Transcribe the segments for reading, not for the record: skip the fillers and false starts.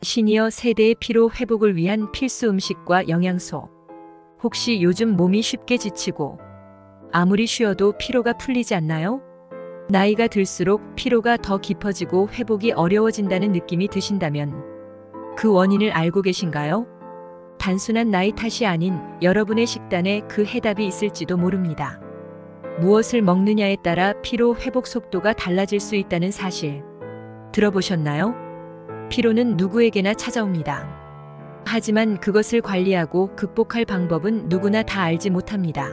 시니어 세대의 피로 회복을 위한 필수 음식과 영양소. 혹시 요즘 몸이 쉽게 지치고 아무리 쉬어도 피로가 풀리지 않나요? 나이가 들수록 피로가 더 깊어지고 회복이 어려워진다는 느낌이 드신다면 그 원인을 알고 계신가요? 단순한 나이 탓이 아닌 여러분의 식단에 그 해답이 있을지도 모릅니다. 무엇을 먹느냐에 따라 피로 회복 속도가 달라질 수 있다는 사실 들어보셨나요? 피로는 누구에게나 찾아옵니다. 하지만 그것을 관리하고 극복할 방법은 누구나 다 알지 못합니다.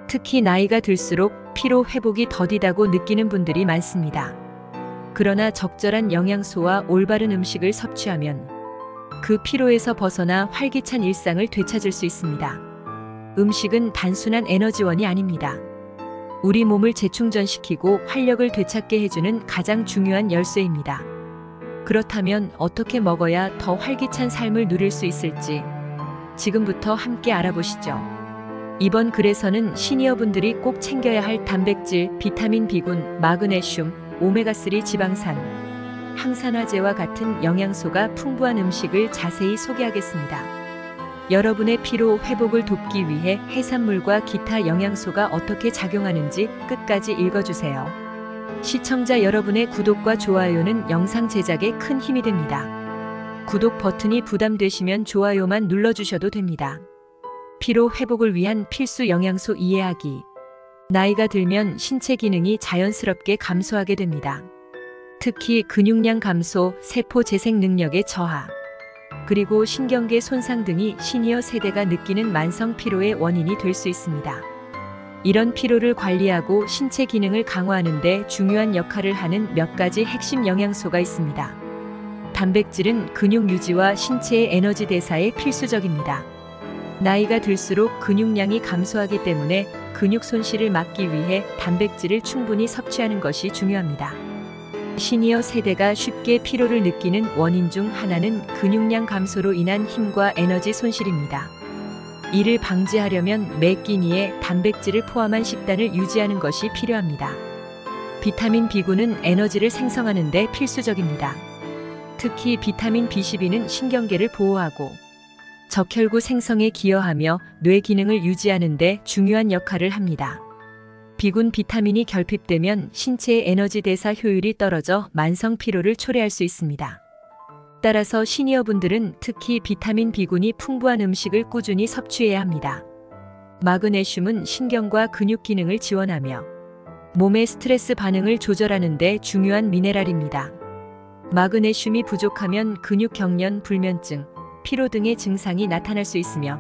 특히 나이가 들수록 피로 회복이 더디다고 느끼는 분들이 많습니다. 그러나 적절한 영양소와 올바른 음식을 섭취하면 그 피로에서 벗어나 활기찬 일상을 되찾을 수 있습니다. 음식은 단순한 에너지원이 아닙니다. 우리 몸을 재충전시키고 활력을 되찾게 해주는 가장 중요한 열쇠입니다. 그렇다면 어떻게 먹어야 더 활기찬 삶을 누릴 수 있을지 지금부터 함께 알아보시죠. 이번 글에서는 시니어분들이 꼭 챙겨야 할 단백질, 비타민 B군, 마그네슘, 오메가3 지방산, 항산화제와 같은 영양소가 풍부한 음식을 자세히 소개하겠습니다. 여러분의 피로 회복을 돕기 위해 해산물과 기타 영양소가 어떻게 작용하는지 끝까지 읽어주세요. 시청자 여러분의 구독과 좋아요는 영상 제작에 큰 힘이 됩니다. 구독 버튼이 부담되시면 좋아요만 눌러주셔도 됩니다. 피로 회복을 위한 필수 영양소 이해하기. 나이가 들면 신체 기능이 자연스럽게 감소하게 됩니다. 특히 근육량 감소, 세포 재생 능력의 저하, 그리고 신경계 손상 등이 시니어 세대가 느끼는 만성 피로의 원인이 될 수 있습니다. 이런 피로를 관리하고 신체 기능을 강화하는 데 중요한 역할을 하는 몇 가지 핵심 영양소가 있습니다. 단백질은 근육 유지와 신체의 에너지 대사에 필수적입니다. 나이가 들수록 근육량이 감소하기 때문에 근육 손실을 막기 위해 단백질을 충분히 섭취하는 것이 중요합니다. 시니어 세대가 쉽게 피로를 느끼는 원인 중 하나는 근육량 감소로 인한 힘과 에너지 손실입니다. 이를 방지하려면 매 끼니에 단백질을 포함한 식단을 유지하는 것이 필요합니다. 비타민 B군은 에너지를 생성하는 데 필수적입니다. 특히 비타민 B12는 신경계를 보호하고 적혈구 생성에 기여하며 뇌 기능을 유지하는 데 중요한 역할을 합니다. B군 비타민이 결핍되면 신체의 에너지 대사 효율이 떨어져 만성 피로를 초래할 수 있습니다. 따라서 시니어분들은 특히 비타민 B군이 풍부한 음식을 꾸준히 섭취해야 합니다. 마그네슘은 신경과 근육 기능을 지원하며 몸의 스트레스 반응을 조절하는 데 중요한 미네랄입니다. 마그네슘이 부족하면 근육 경련, 불면증, 피로 등의 증상이 나타날 수 있으며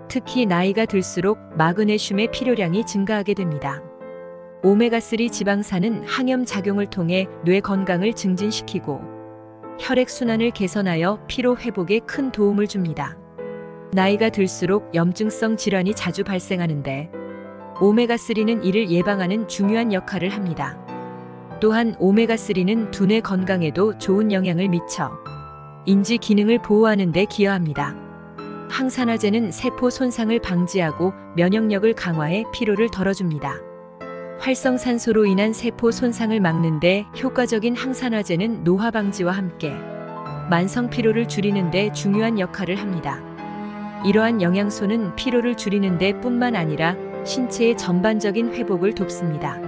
특히 나이가 들수록 마그네슘의 필요량이 증가하게 됩니다. 오메가3 지방산은 항염 작용을 통해 뇌 건강을 증진시키고 혈액순환을 개선하여 피로 회복에 큰 도움을 줍니다. 나이가 들수록 염증성 질환이 자주 발생하는데 오메가3는 이를 예방하는 중요한 역할을 합니다. 또한 오메가3는 두뇌 건강에도 좋은 영향을 미쳐 인지 기능을 보호하는 데 기여합니다. 항산화제는 세포 손상을 방지하고 면역력을 강화해 피로를 덜어줍니다. 활성산소로 인한 세포 손상을 막는 데 효과적인 항산화제는 노화 방지와 함께 만성 피로를 줄이는 데 중요한 역할을 합니다. 이러한 영양소는 피로를 줄이는 데 뿐만 아니라 신체의 전반적인 회복을 돕습니다.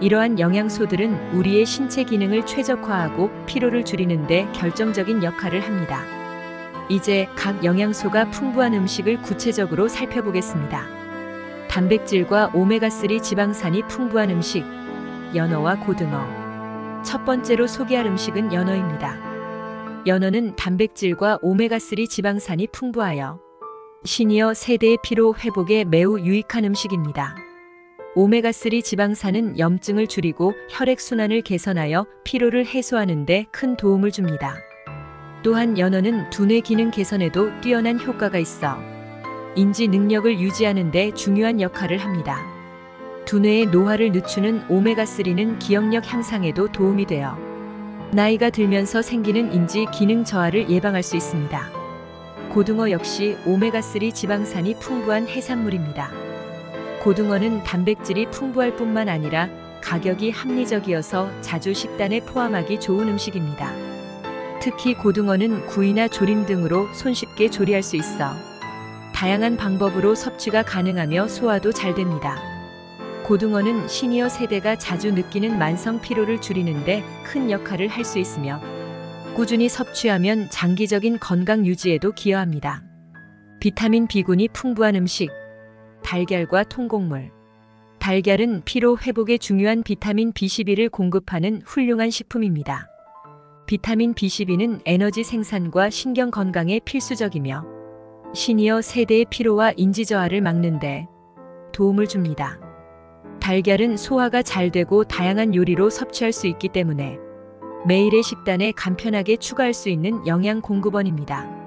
이러한 영양소들은 우리의 신체 기능을 최적화하고 피로를 줄이는 데 결정적인 역할을 합니다. 이제 각 영양소가 풍부한 음식을 구체적으로 살펴보겠습니다. 단백질과 오메가3 지방산이 풍부한 음식, 연어와 고등어. 첫 번째로 소개할 음식은 연어입니다. 연어는 단백질과 오메가3 지방산이 풍부하여 시니어 세대의 피로 회복에 매우 유익한 음식입니다. 오메가3 지방산은 염증을 줄이고 혈액순환을 개선하여 피로를 해소하는 데 큰 도움을 줍니다. 또한 연어는 두뇌 기능 개선에도 뛰어난 효과가 있어 인지 능력을 유지하는 데 중요한 역할을 합니다. 두뇌의 노화를 늦추는 오메가3는 기억력 향상에도 도움이 되어 나이가 들면서 생기는 인지 기능 저하를 예방할 수 있습니다. 고등어 역시 오메가3 지방산이 풍부한 해산물입니다. 고등어는 단백질이 풍부할 뿐만 아니라 가격이 합리적이어서 자주 식단에 포함하기 좋은 음식입니다. 특히 고등어는 구이나 조림 등으로 손쉽게 조리할 수 있어 다양한 방법으로 섭취가 가능하며 소화도 잘 됩니다. 고등어는 시니어 세대가 자주 느끼는 만성 피로를 줄이는데 큰 역할을 할 수 있으며 꾸준히 섭취하면 장기적인 건강 유지에도 기여합니다. 비타민 B군이 풍부한 음식, 달걀과 통곡물. 달걀은 피로 회복에 중요한 비타민 B12를 공급하는 훌륭한 식품입니다. 비타민 B12는 에너지 생산과 신경 건강에 필수적이며 시니어 세대의 피로와 인지 저하를 막는 데 도움을 줍니다. 달걀은 소화가 잘 되고 다양한 요리로 섭취할 수 있기 때문에 매일의 식단에 간편하게 추가할 수 있는 영양 공급원입니다.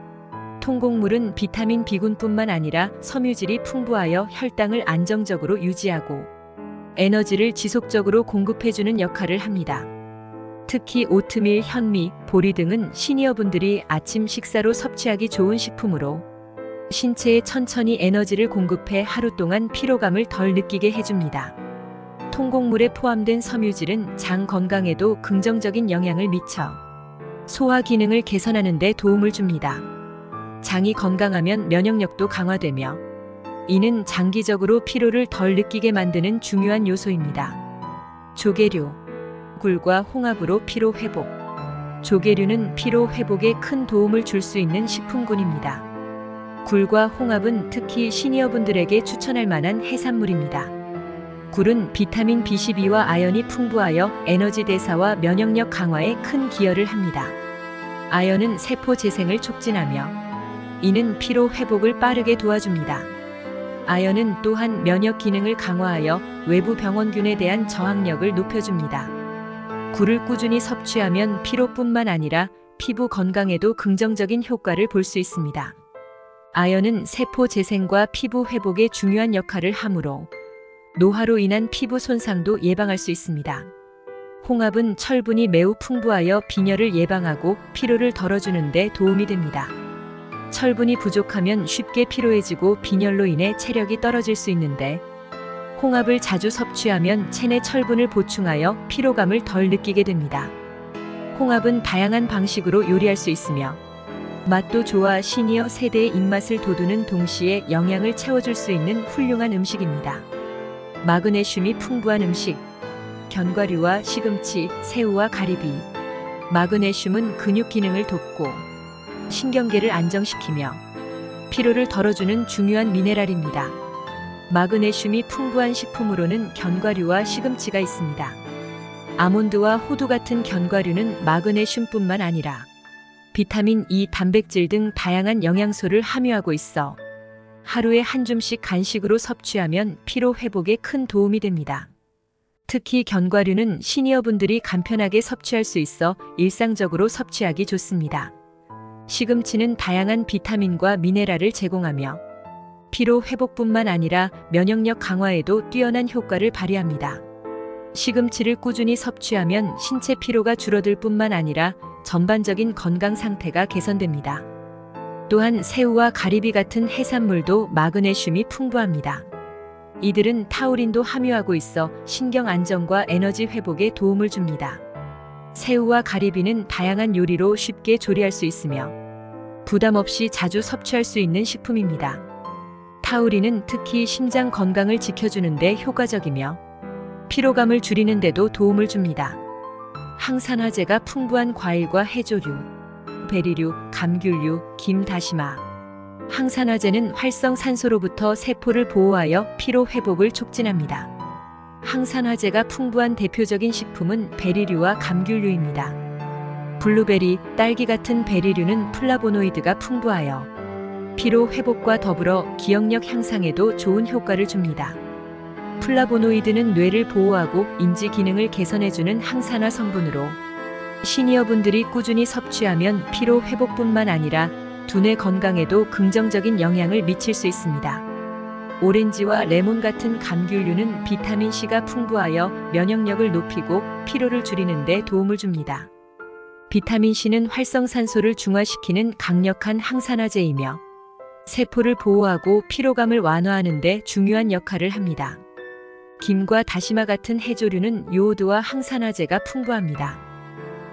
통곡물은 비타민 B군뿐만 아니라 섬유질이 풍부하여 혈당을 안정적으로 유지하고 에너지를 지속적으로 공급해주는 역할을 합니다. 특히 오트밀, 현미, 보리 등은 시니어분들이 아침 식사로 섭취하기 좋은 식품으로 신체에 천천히 에너지를 공급해 하루 동안 피로감을 덜 느끼게 해줍니다. 통곡물에 포함된 섬유질은 장 건강에도 긍정적인 영향을 미쳐 소화 기능을 개선하는 데 도움을 줍니다. 장이 건강하면 면역력도 강화되며 이는 장기적으로 피로를 덜 느끼게 만드는 중요한 요소입니다. 조개류, 굴과 홍합으로 피로 회복. 조개류는 피로 회복에 큰 도움을 줄 수 있는 식품군입니다. 굴과 홍합은 특히 시니어분들에게 추천할 만한 해산물입니다. 굴은 비타민 B12와 아연이 풍부하여 에너지 대사와 면역력 강화에 큰 기여를 합니다. 아연은 세포 재생을 촉진하며 이는 피로 회복을 빠르게 도와줍니다. 아연은 또한 면역 기능을 강화하여 외부 병원균에 대한 저항력을 높여줍니다. 굴을 꾸준히 섭취하면 피로뿐만 아니라 피부 건강에도 긍정적인 효과를 볼 수 있습니다. 아연은 세포 재생과 피부 회복에 중요한 역할을 하므로 노화로 인한 피부 손상도 예방할 수 있습니다. 홍합은 철분이 매우 풍부하여 빈혈을 예방하고 피로를 덜어주는 데 도움이 됩니다. 철분이 부족하면 쉽게 피로해지고 빈혈로 인해 체력이 떨어질 수 있는데 홍합을 자주 섭취하면 체내 철분을 보충하여 피로감을 덜 느끼게 됩니다. 홍합은 다양한 방식으로 요리할 수 있으며 맛도 좋아 시니어 세대의 입맛을 돋우는 동시에 영양을 채워줄 수 있는 훌륭한 음식입니다. 마그네슘이 풍부한 음식, 견과류와 시금치, 새우와 가리비. 마그네슘은 근육 기능을 돕고 신경계를 안정시키며 피로를 덜어주는 중요한 미네랄입니다. 마그네슘이 풍부한 식품으로는 견과류와 시금치가 있습니다. 아몬드와 호두 같은 견과류는 마그네슘뿐만 아니라 비타민 E, 단백질 등 다양한 영양소를 함유하고 있어 하루에 한 줌씩 간식으로 섭취하면 피로 회복에 큰 도움이 됩니다. 특히 견과류는 시니어분들이 간편하게 섭취할 수 있어 일상적으로 섭취하기 좋습니다. 시금치는 다양한 비타민과 미네랄을 제공하며 피로 회복뿐만 아니라 면역력 강화에도 뛰어난 효과를 발휘합니다. 시금치를 꾸준히 섭취하면 신체 피로가 줄어들 뿐만 아니라 전반적인 건강 상태가 개선됩니다. 또한 새우와 가리비 같은 해산물도 마그네슘이 풍부합니다. 이들은 타우린도 함유하고 있어 신경 안정과 에너지 회복에 도움을 줍니다. 새우와 가리비는 다양한 요리로 쉽게 조리할 수 있으며 부담 없이 자주 섭취할 수 있는 식품입니다. 타우린은 특히 심장 건강을 지켜주는 데 효과적이며 피로감을 줄이는 데도 도움을 줍니다. 항산화제가 풍부한 과일과 해조류, 베리류, 감귤류, 김, 다시마. 항산화제는 활성산소로부터 세포를 보호하여 피로 회복을 촉진합니다. 항산화제가 풍부한 대표적인 식품은 베리류와 감귤류입니다. 블루베리, 딸기 같은 베리류는 플라보노이드가 풍부하여 피로 회복과 더불어 기억력 향상에도 좋은 효과를 줍니다. 플라보노이드는 뇌를 보호하고 인지 기능을 개선해주는 항산화 성분으로 시니어분들이 꾸준히 섭취하면 피로 회복뿐만 아니라 두뇌 건강에도 긍정적인 영향을 미칠 수 있습니다. 오렌지와 레몬 같은 감귤류는 비타민C가 풍부하여 면역력을 높이고 피로를 줄이는 데 도움을 줍니다. 비타민C는 활성산소를 중화시키는 강력한 항산화제이며 세포를 보호하고 피로감을 완화하는 데 중요한 역할을 합니다. 김과 다시마 같은 해조류는 요오드와 항산화제가 풍부합니다.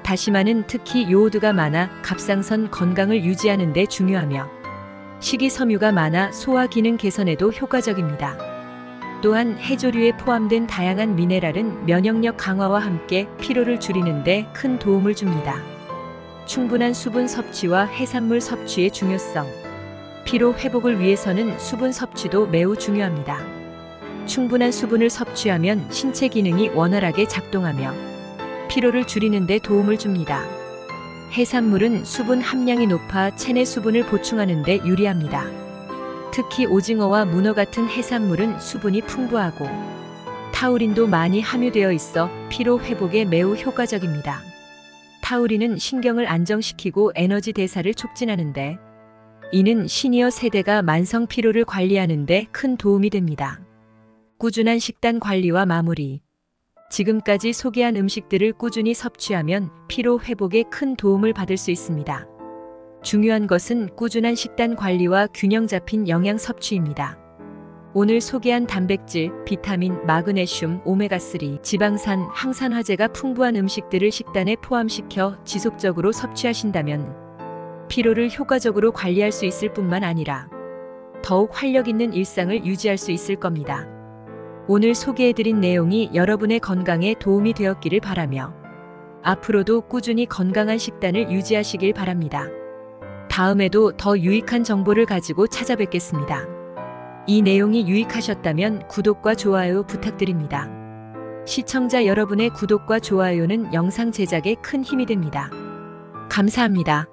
다시마는 특히 요오드가 많아 갑상선 건강을 유지하는 데 중요하며 식이섬유가 많아 소화 기능 개선에도 효과적입니다. 또한 해조류에 포함된 다양한 미네랄은 면역력 강화와 함께 피로를 줄이는 데 큰 도움을 줍니다. 충분한 수분 섭취와 해산물 섭취의 중요성. 피로 회복을 위해서는 수분 섭취도 매우 중요합니다. 충분한 수분을 섭취하면 신체 기능이 원활하게 작동하며 피로를 줄이는 데 도움을 줍니다. 해산물은 수분 함량이 높아 체내 수분을 보충하는 데 유리합니다. 특히 오징어와 문어 같은 해산물은 수분이 풍부하고 타우린도 많이 함유되어 있어 피로 회복에 매우 효과적입니다. 타우린은 신경을 안정시키고 에너지 대사를 촉진하는데 이는 시니어 세대가 만성 피로를 관리하는 데 큰 도움이 됩니다. 꾸준한 식단 관리와 마무리. 지금까지 소개한 음식들을 꾸준히 섭취하면 피로 회복에 큰 도움을 받을 수 있습니다. 중요한 것은 꾸준한 식단 관리와 균형 잡힌 영양 섭취입니다. 오늘 소개한 단백질, 비타민, 마그네슘, 오메가3, 지방산, 항산화제가 풍부한 음식들을 식단에 포함시켜 지속적으로 섭취하신다면 피로를 효과적으로 관리할 수 있을 뿐만 아니라 더욱 활력 있는 일상을 유지할 수 있을 겁니다. 오늘 소개해드린 내용이 여러분의 건강에 도움이 되었기를 바라며 앞으로도 꾸준히 건강한 식단을 유지하시길 바랍니다. 다음에도 더 유익한 정보를 가지고 찾아뵙겠습니다. 이 내용이 유익하셨다면 구독과 좋아요 부탁드립니다. 시청자 여러분의 구독과 좋아요는 영상 제작에 큰 힘이 됩니다. 감사합니다.